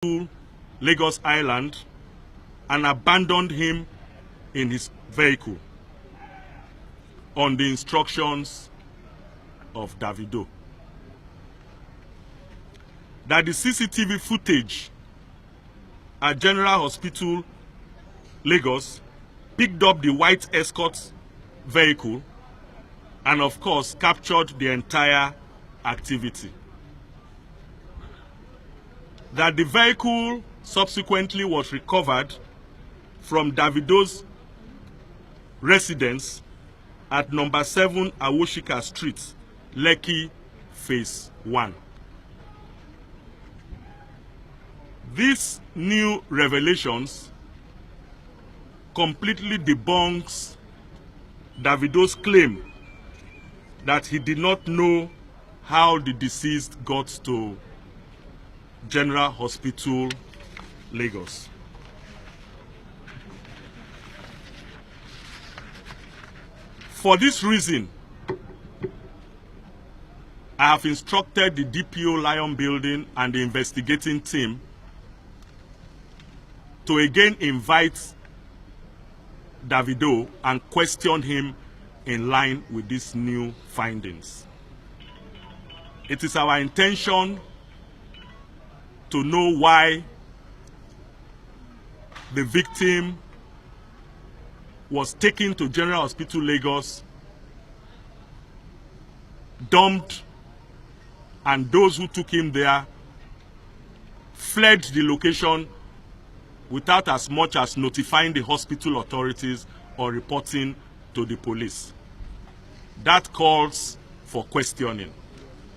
to Lagos Island and abandoned him in his vehicle on the instructions of Davido. That the CCTV footage at General Hospital, Lagos, picked up the white escort vehicle and of course captured the entire activity. That the vehicle subsequently was recovered from Davido's residence at number 7 Awoshika Street, Lekki, Phase 1. These new revelations completely debunks Davido's claim that he did not know how the deceased got to General Hospital, Lagos. For this reason, I have instructed the DPO Lion Building and the investigating team to again invite Davido and question him in line with these new findings. It is our intention to know why the victim was taken to General Hospital, Lagos, dumped, and those who took him there fled the location without as much as notifying the hospital authorities or reporting to the police. That calls for questioning.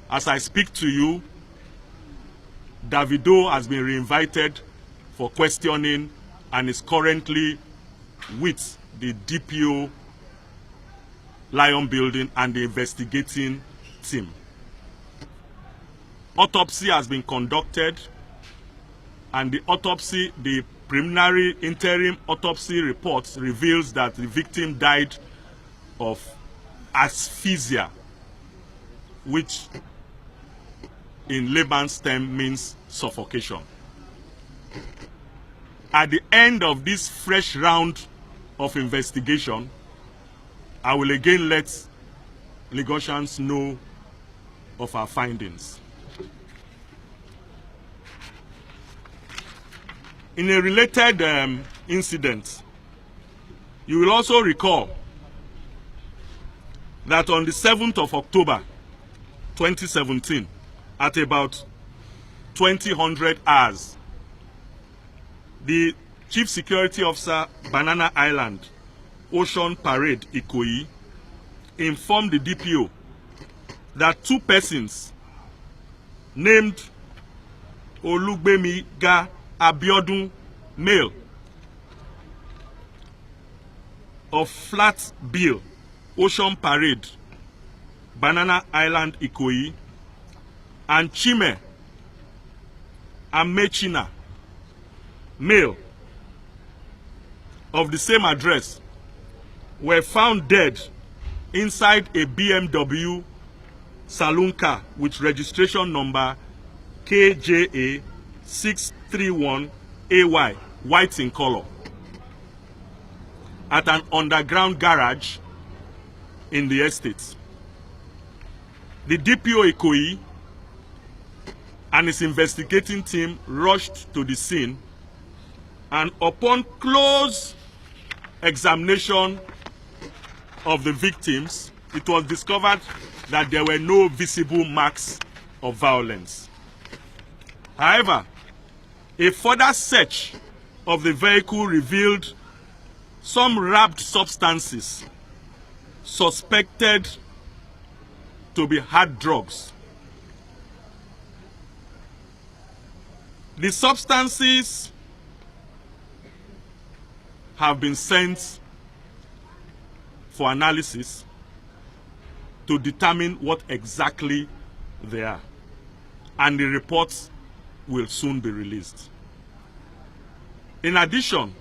As I speak to you, Davido has been reinvited for questioning and is currently with the DPO Lion Building and the investigating team. Autopsy has been conducted, and the preliminary interim autopsy report reveals that the victim died of asphyxia, which in layman's term means suffocation. At the end of this fresh round of investigation, I will again let Lagosians know of our findings. In a related incident, you will also recall that on the 7th of October 2017, at about 2000 hours, the Chief Security Officer, Banana Island, Ocean Parade, Ikoyi, informed the DPO that 2 persons named Olugbemiga Abiodun, male, of Flat Bill, Ocean Parade, Banana Island, Ikoyi, and Chime Amechina, male, of the same address, were found dead inside a BMW saloon car with registration number KJA 631AY, white in color, at an underground garage in the estate. The DPO Ikoyi and his investigating team rushed to the scene, and upon close examination of the victims, it was discovered that there were no visible marks of violence. However, a further search of the vehicle revealed some wrapped substances suspected to be hard drugs. The substances have been sent for analysis to determine what exactly they are, and the reports will soon be released. In addition,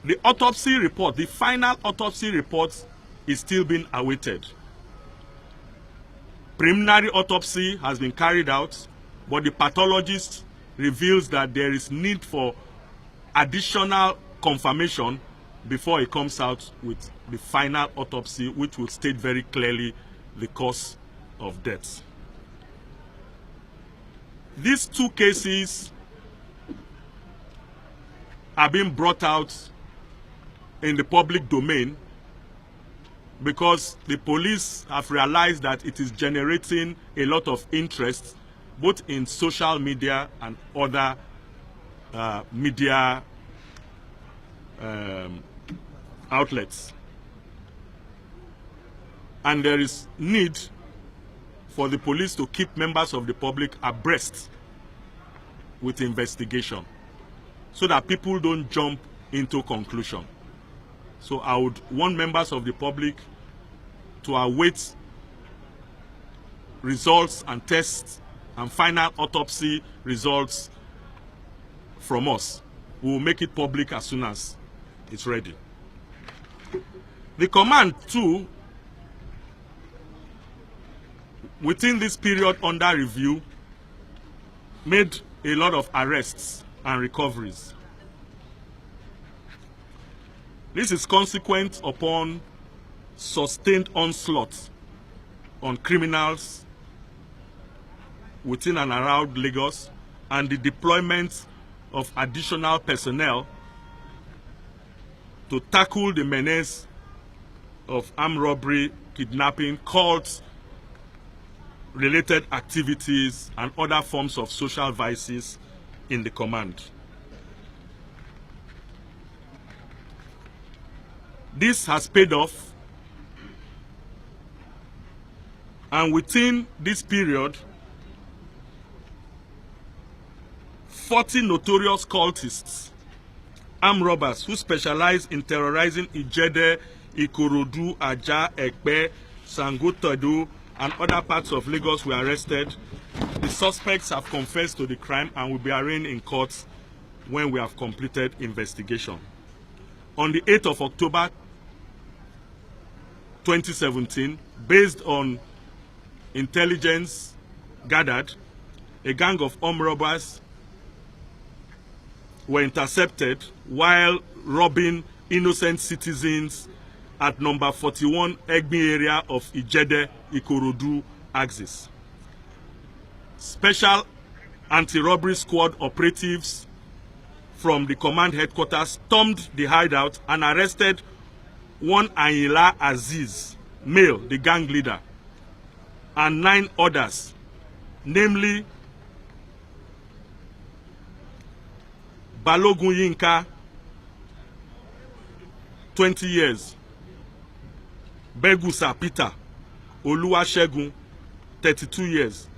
the autopsy report, the final autopsy report, is still being awaited. Preliminary autopsy has been carried out, but the pathologist reveals that there is need for additional confirmation before it comes out with the final autopsy, which will state very clearly the cause of death. These two cases are being brought out in the public domain because the police have realized that it is generating a lot of interest both in social media and other media outlets. And there is need for the police to keep members of the public abreast with investigation so that people don't jump into conclusion. So I would want members of the public to await results and tests and final autopsy results from us. We will make it public as soon as it's ready. The command too, within this period under review, made a lot of arrests and recoveries. This is consequent upon sustained onslaught on criminals within and around Lagos and the deployment of additional personnel to tackle the menace of armed robbery, kidnapping, cults, related activities, and other forms of social vices in the command. This has paid off, and within this period, 40 notorious cultists, armed robbers who specialize in terrorizing Ijede, Ikorodu, Aja, Ekpe, Sangotedo, and other parts of Lagos were arrested. The suspects have confessed to the crime and will be arraigned in court when we have completed investigation. On the 8th of October 2017, based on intelligence gathered, a gang of armed robbers were intercepted while robbing innocent citizens at number 41 EDEGBE area of Ijede, Ikorodu axis. Special anti-robbery squad operatives from the command headquarters stormed the hideout and arrested one Ayinla Aziz, male, the gang leader, and 9 others, namely Balogun Yinka, 20 years, Begusa Peter, Oluwasegun, 32 years,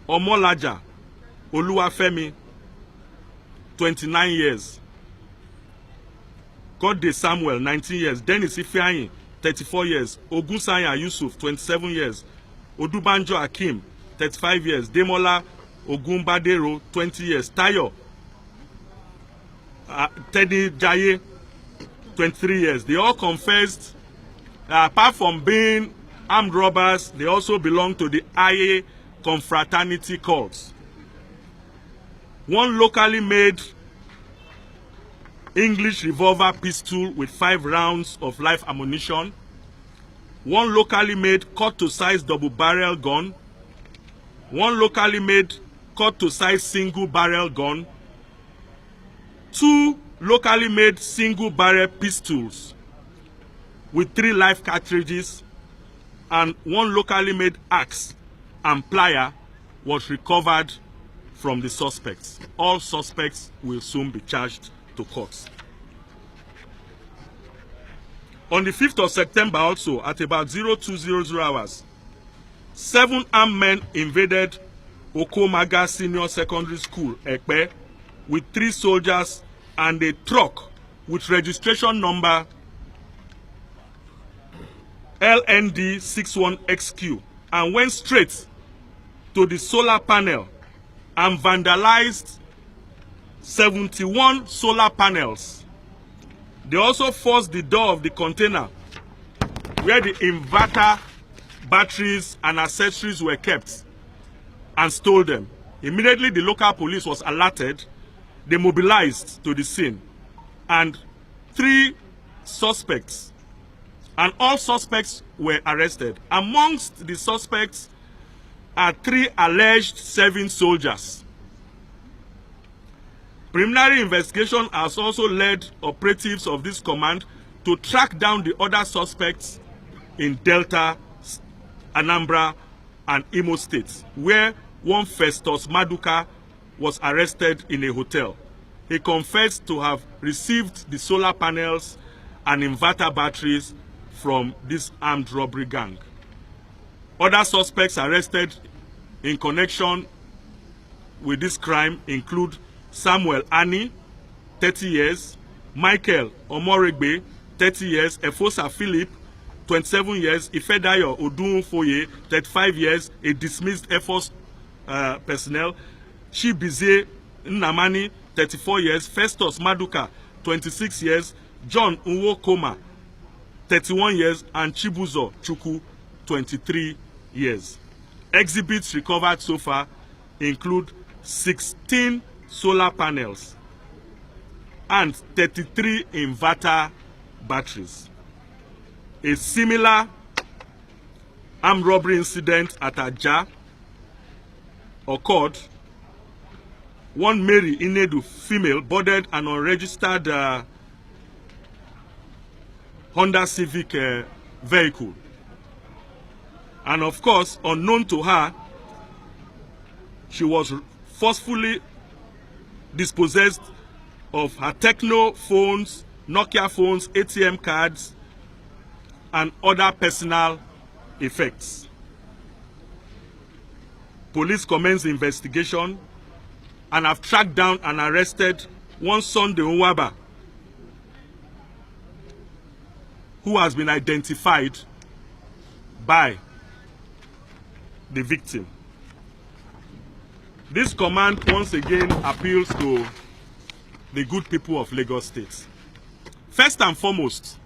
Omolaja Oluwafemi, 29 years, Godde Samuel, 19 years, Dennis Ifeanyi, 34 years, Ogunsanya Yusuf, 27 years, Odubanjo Akim, 35 years, Demola Ogunbadero, 20 years, Tayo Teddy Jaye, 23 years. They all confessed apart from being armed robbers, they also belong to the IA confraternity cults. One locally made English revolver pistol with 5 rounds of live ammunition, one locally made cut-to-size double-barrel gun, one locally made cut-to-size single-barrel gun, 2 locally made single-barrel pistols with 3 live cartridges, and 1 locally made axe and plier was recovered from the suspects. All suspects will soon be charged to court. On the 5th of September also, at about 0200 hours, 7 armed men invaded Okomaga Senior Secondary School, Ekpe, with 3 soldiers and a truck with registration number LND 61XQ, and went straight to the solar panel and vandalized 71 solar panels. They also forced the door of the container where the inverter batteries, and accessories were kept and stole them. Immediately, the local police was alerted. They mobilized to the scene, and 3 suspects, and all suspects were arrested. Amongst the suspects are 3 alleged serving soldiers. Preliminary investigation has also led operatives of this command to track down the other suspects in Delta, Anambra, and Imo states, where one Festus Maduka was arrested in a hotel. He confessed to have received the solar panels and inverter batteries from this armed robbery gang. Other suspects arrested in connection with this crime include Samuel Ani, 30 years, Michael Omoregbe, 30 years, Efosa Philip, 27 years, Ifedayo Odunfoye, 35 years, a dismissed Air Force personnel, Chibize Nnamani, 34 years, Festus Maduka, 26 years, John Nwokoma, 31 years, and Chibuzo Chukwu, 23 years. Exhibits recovered so far include 16 solar panels and 33 inverter batteries. A similar armed robbery incident at Ajah occurred. One Mary Inedu female boarded an unregistered Honda Civic vehicle. And of course, unknown to her, she was forcefully dispossessed of her Techno phones, Nokia phones, ATM cards, and other personal effects. Police commenced the investigation and have tracked down and arrested one Sunday Nwaba, who has been identified by the victim. This command once again appeals to the good people of Lagos State. First and foremost,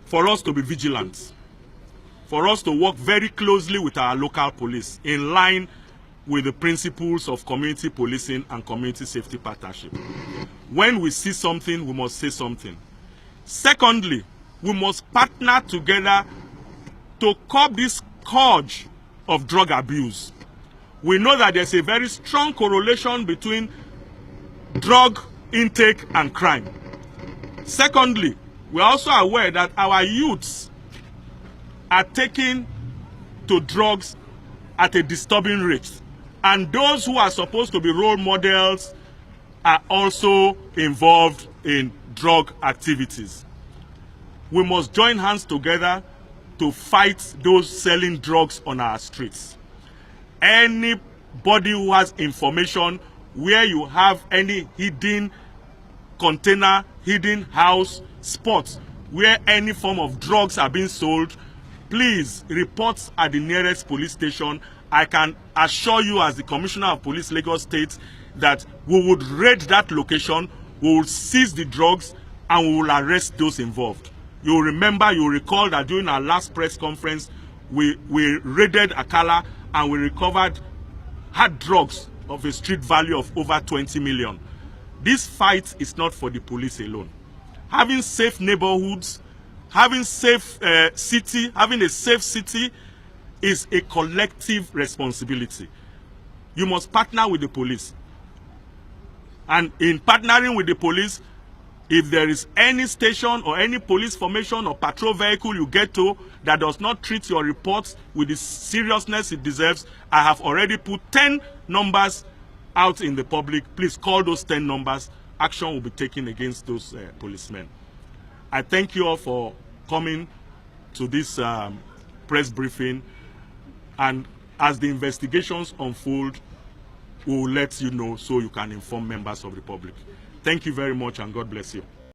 for us to be vigilant, for us to work very closely with our local police in line with the principles of community policing and community safety partnership. When we see something, we must say something. Secondly, we must partner together to curb this scourge of drug abuse. We know that there's a very strong correlation between drug intake and crime. Secondly, we are also aware that our youths are taking to drugs at a disturbing rate. And those who are supposed to be role models are also involved in drug activities. We must join hands together to fight those selling drugs on our streets. Anybody who has information where you have any hidden container, hidden house, spots where any form of drugs are being sold, please report at the nearest police station. I can assure you as the Commissioner of Police Lagos State that we would raid that location, we will seize the drugs, and we will arrest those involved. You remember, you recall that during our last press conference, we raided Akala and we recovered hard drugs of a street value of over 20 million. This fight is not for the police alone. Having safe neighborhoods, having a safe city is a collective responsibility. You must partner with the police. And in partnering with the police, if there is any station or any police formation or patrol vehicle you get to that does not treat your reports with the seriousness it deserves, I have already put 10 numbers out in the public. Please call those 10 numbers. Action will be taken against those policemen. I thank you all for coming to this press briefing. And as the investigations unfold, we will let you know so you can inform members of the public. Thank you very much, and God bless you.